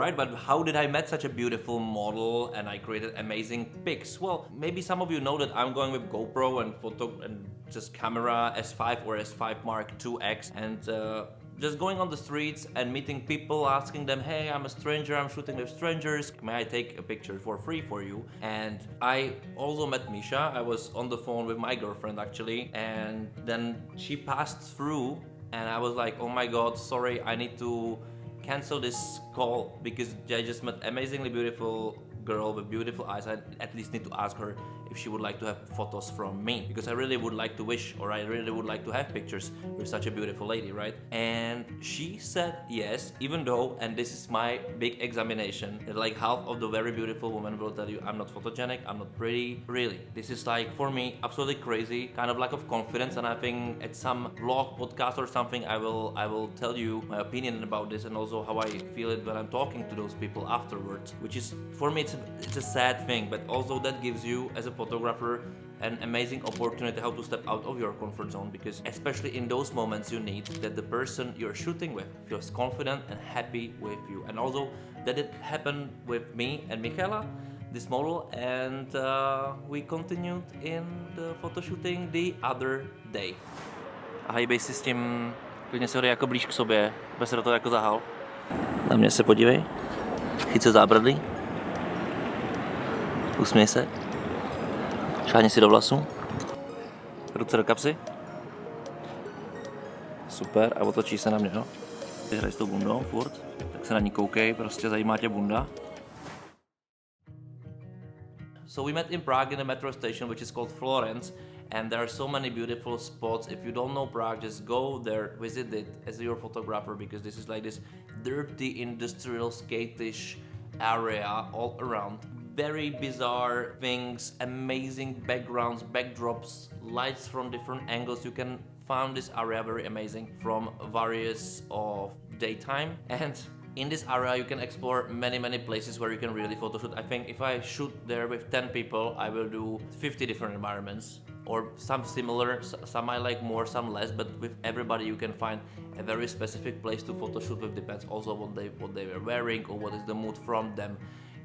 right? But how did I met such a beautiful model and I created amazing pics? Well, maybe some of you know that I'm going with GoPro and photo and just camera S5 or S5 Mark IIX, and just going on the streets and meeting people, asking them, hey, I'm a stranger, I'm shooting with strangers, may I take a picture for free for you? And I also met Misha. I was on the phone with my girlfriend actually, and then she passed through and I was like, oh my god, sorry, I need to cancel this call because I just met amazingly beautiful girl with beautiful eyes. I at least need to ask her if she would like to have photos from me, because I really would like to wish, or I really would like to have pictures with such a beautiful lady, right? And she said yes, even though, and this is my big examination, that like half of the very beautiful women will tell you I'm not photogenic, I'm not pretty. Really, this is like for me absolutely crazy, kind of lack of confidence. And I think at some vlog, podcast or something, I will tell you my opinion about this and also how I feel it when I'm talking to those people afterwards, which is for me it's a sad thing, but also that gives you as a photographer an amazing opportunity how to step out of your comfort zone, because especially in those moments you need that the person you're shooting with feels confident and happy with you. And also that it happened with me and Michaela, this model, and we continued in the photo shooting the other day. A hejbej si s tím, klidně si ho dej jako blíž k sobě, aby se do toho jako zahal. Na mě se podívej, chyť se zábradlí, usměj se. Šáhni si do vlasu, ruce do kapsy, super, a otočí se na mě, jo. Ty hraj s tou bundou furt, tak se na ní koukej, prostě zajímá tě bunda. So we met in Prague in a metro station which is called Florence, and there are so many beautiful spots. If you don't know Prague, just go there, visit it as your photographer, because this is like this dirty industrial skatish area all around. Very bizarre things, amazing backgrounds, backdrops, lights from different angles. You can find this area very amazing from various of daytime, and in this area you can explore many places where you can really photo shoot. I think if I shoot there with 10 people, I will do 50 different environments, or some similar, some I like more, some less, but with everybody you can find a very specific place to photo shoot with. Depends also what they were wearing or what is the mood from them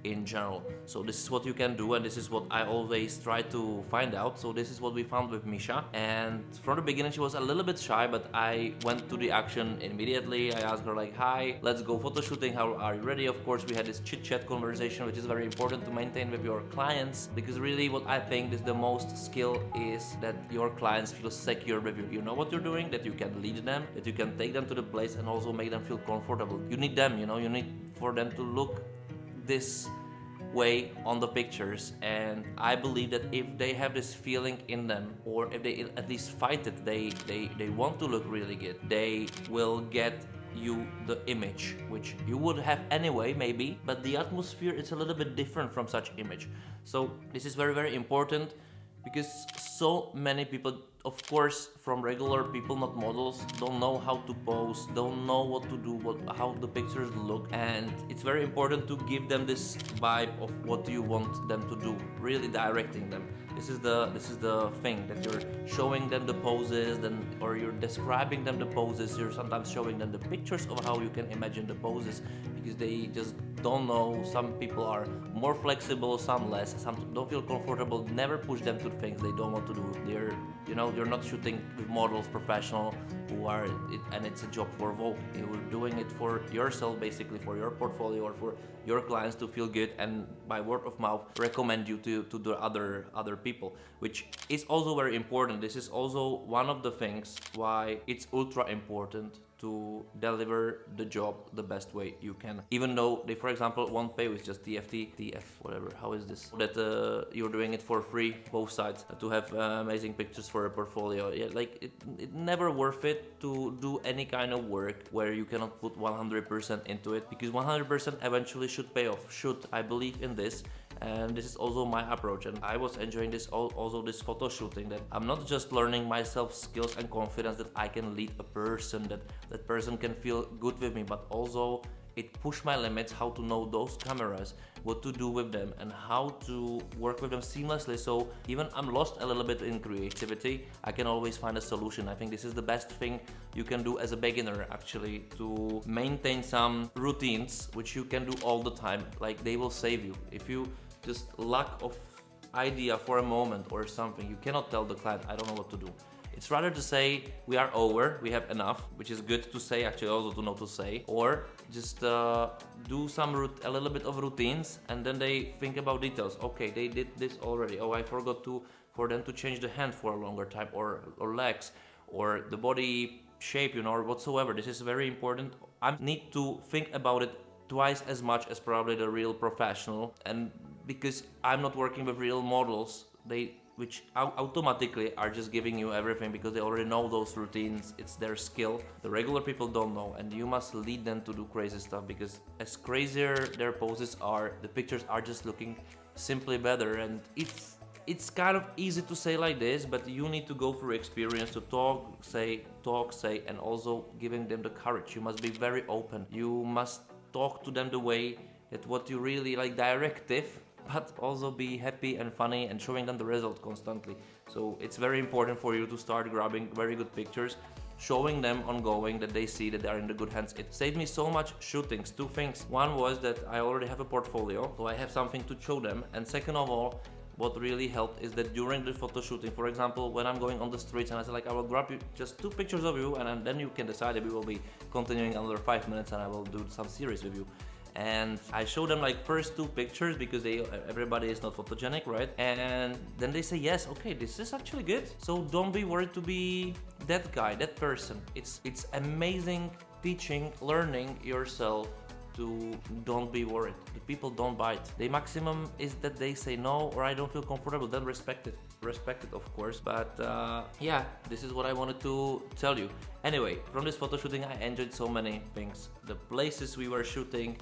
in general. So this is what you can do, and this is what I always try to find out. So this is what we found with Misha, and from the beginning she was a little bit shy, but I went to the action immediately. I asked her like, hi, let's go photo shooting, how are you ready? Of course we had this chit chat conversation, which is very important to maintain with your clients, because really what I think is the most skill is that your clients feel secure with you. You know what you're doing, that you can lead them, that you can take them to the place and also make them feel comfortable. You need them, you know, you need for them to look this way on the pictures, and I believe that if they have this feeling in them, or if they at least fight it, they want to look really good, they will get you the image which you would have anyway maybe, but the atmosphere is a little bit different from such image. So this is very important, because so many people, of course, from regular people, not models, don't know how to pose, don't know what to do, how the pictures look, and it's very important to give them this vibe of what you want them to do, really directing them. This is the thing, that you're showing them the poses, or you're describing them the poses. You're sometimes showing them the pictures of how you can imagine the poses, because they just don't know. Some people are more flexible, some less, some don't feel comfortable. Never push them to things they don't want to do. You're not shooting with models, professional, who are, and it's a job for Vogue. You're doing it for yourself, basically, for your portfolio or for your clients to feel good, and by word of mouth recommend you to the other people, which is also very important. This is also one of the things why it's ultra important to deliver the job the best way you can, even though they, for example, won't pay with just TF, whatever, how is this, that you're doing it for free, both sides, to have amazing pictures for a portfolio. Yeah, like it never worth it to do any kind of work where you cannot put 100% into it, because 100% eventually should pay off. I believe in this, and this is also my approach, and I was enjoying this also this photo shooting, that I'm not just learning myself skills and confidence that I can lead a person, that person can feel good with me, but also it pushed my limits, how to know those cameras, what to do with them, and how to work with them seamlessly. So even I'm lost a little bit in creativity, I can always find a solution. I think this is the best thing you can do as a beginner, actually, to maintain some routines which you can do all the time. Like, they will save you. If you just lack of idea for a moment or something, you cannot tell the client, I don't know what to do. It's rather to say, we are over, we have enough, which is good to say, actually, also to know to say, or just do a little bit of routines, and then they think about details. Okay, they did this already. Oh, I forgot for them to change the hand for a longer time, or legs, or the body shape, you know, or whatsoever. This is very important. I need to think about it twice as much as probably the real professional, and because I'm not working with real models, which automatically are just giving you everything because they already know those routines, it's their skill. The regular people don't know, and you must lead them to do crazy stuff, because as crazier their poses are, the pictures are just looking simply better. And it's kind of easy to say like this, but you need to go through experience to talk, say, and also giving them the courage. You must be very open. You must talk to them the way that what you really like, directive, but also be happy and funny and showing them the result constantly. So it's very important for you to start grabbing very good pictures, showing them ongoing that they see that they are in the good hands. It saved me so much shootings. Two things. One was that I already have a portfolio, so I have something to show them. And second of all, what really helped is that during the photo shooting, for example, when I'm going on the streets and I say like, I will grab you just 2 pictures of you, and then you can decide if we will be continuing another 5 minutes and I will do some series with you. And I show them like first 2 pictures because everybody is not photogenic, right? And then they say, yes, okay, this is actually good. So don't be worried to be that guy, that person. It's amazing teaching, learning yourself to don't be worried. The people don't bite. The maximum is that they say no, or I don't feel comfortable, then respect it, of course. But yeah, this is what I wanted to tell you. Anyway, from this photo shooting, I enjoyed so many things. The places we were shooting,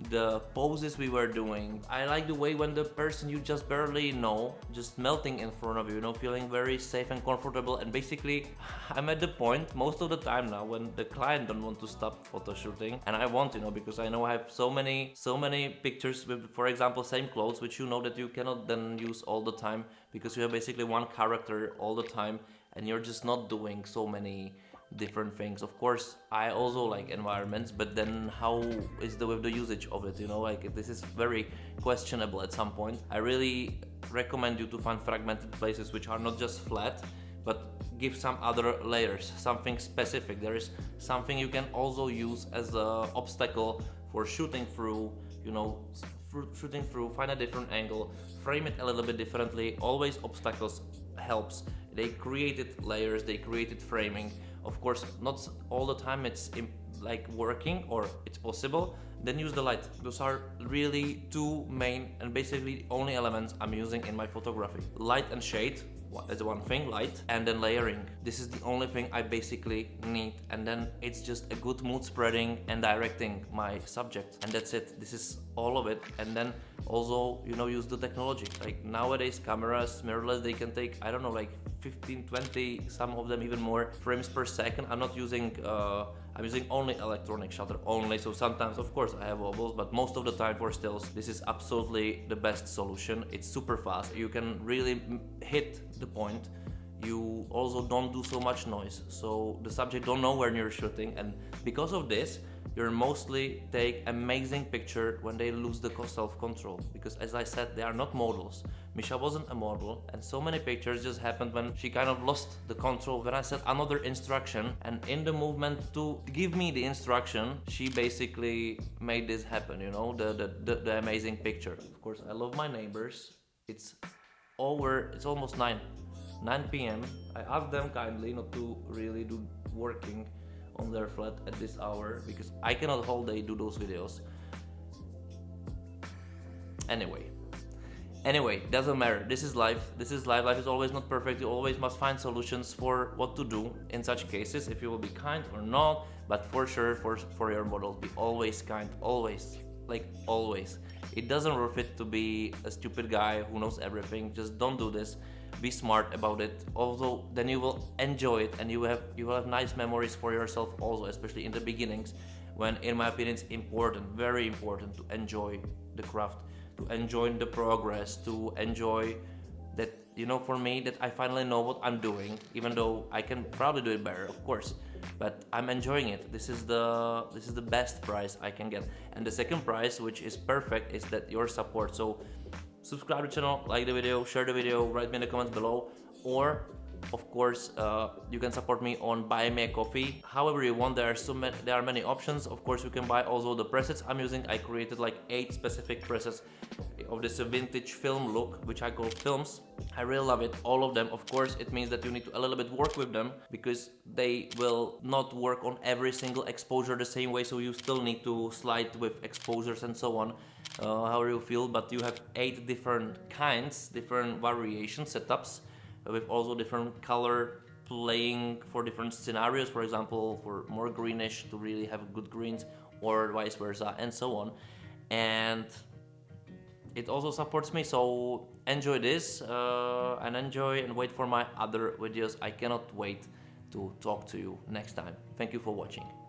the poses we were doing. I like the way when the person you just barely know just melting in front of you, you know, feeling very safe and comfortable. And basically, I'm at the point most of the time now when the client don't want to stop photo shooting, and I want, you know, because I know I have so many pictures with, for example, same clothes, which you know that you cannot then use all the time because you have basically one character all the time, and you're just not doing so many different things. Of course, I also like environments, but then how is with the usage of it, you know, like this is very questionable at some point. I really recommend you to find fragmented places which are not just flat, but give some other layers, something specific. There is something you can also use as an obstacle for shooting through, you know, find a different angle, frame it a little bit differently. Always obstacles helps. They created layers, they created framing. Of course, not all the time it's like working or it's possible. Then use the light. Those are really 2 main and basically only elements I'm using in my photography. Light and shade as one thing, light, and then layering. This is the only thing I basically need, and then it's just a good mood spreading and directing my subject, and that's it. This is all of it. And then also, you know, use the technology. Like nowadays, cameras, mirrorless, they can take, I don't know, like 15, 20, some of them even more frames per second. I'm not using I'm using only electronic shutter only, so sometimes of course I have wobbles, but most of the time for stills this is absolutely the best solution. It's super fast, you can really hit the point. You also don't do so much noise, so the subject don't know when you're shooting, and because of this you're mostly take amazing picture when they lose the self-control, because as I said, they are not models. Misha wasn't a model, and so many pictures just happened when she kind of lost the control. When I said another instruction, and in the movement to give me the instruction, she basically made this happen, you know, the amazing picture. Of course, I love my neighbors. It's almost 9 p.m. I asked them kindly not to really do working on their flat at this hour because I cannot whole day do those videos. Anyway, doesn't matter. This is life. Life is always not perfect. You always must find solutions for what to do in such cases, if you will be kind or not. But for sure, for your models, be always kind. Always. Like always. It doesn't worth it to be a stupid guy who knows everything. Just don't do this. Be smart about it. Also, then you will enjoy it, and you will have nice memories for yourself also, especially in the beginnings when in my opinion it's important, very important, to enjoy the craft, to enjoy the progress, to enjoy that, you know, for me, that I finally know what I'm doing, even though I can probably do it better, of course, but I'm enjoying it. This is the best prize I can get. And the second prize, which is perfect, is that your support. So subscribe to the channel, like the video, share the video, write me in the comments below, or of course you can support me on Buy Me a Coffee. However you want, there are many options. Of course you can buy also the presets I'm using. I created like 8 specific presets of this vintage film look, which I call films. I really love it, all of them. Of course it means that you need to a little bit work with them, because they will not work on every single exposure the same way, so you still need to slide with exposures and so on, however you feel. But you have 8 different kinds, different variation setups, with also different color playing for different scenarios, for example for more greenish to really have good greens, or vice versa, and so on. And it also supports me, so enjoy this, and enjoy and wait for my other videos. I cannot wait to talk to you next time. Thank you for watching.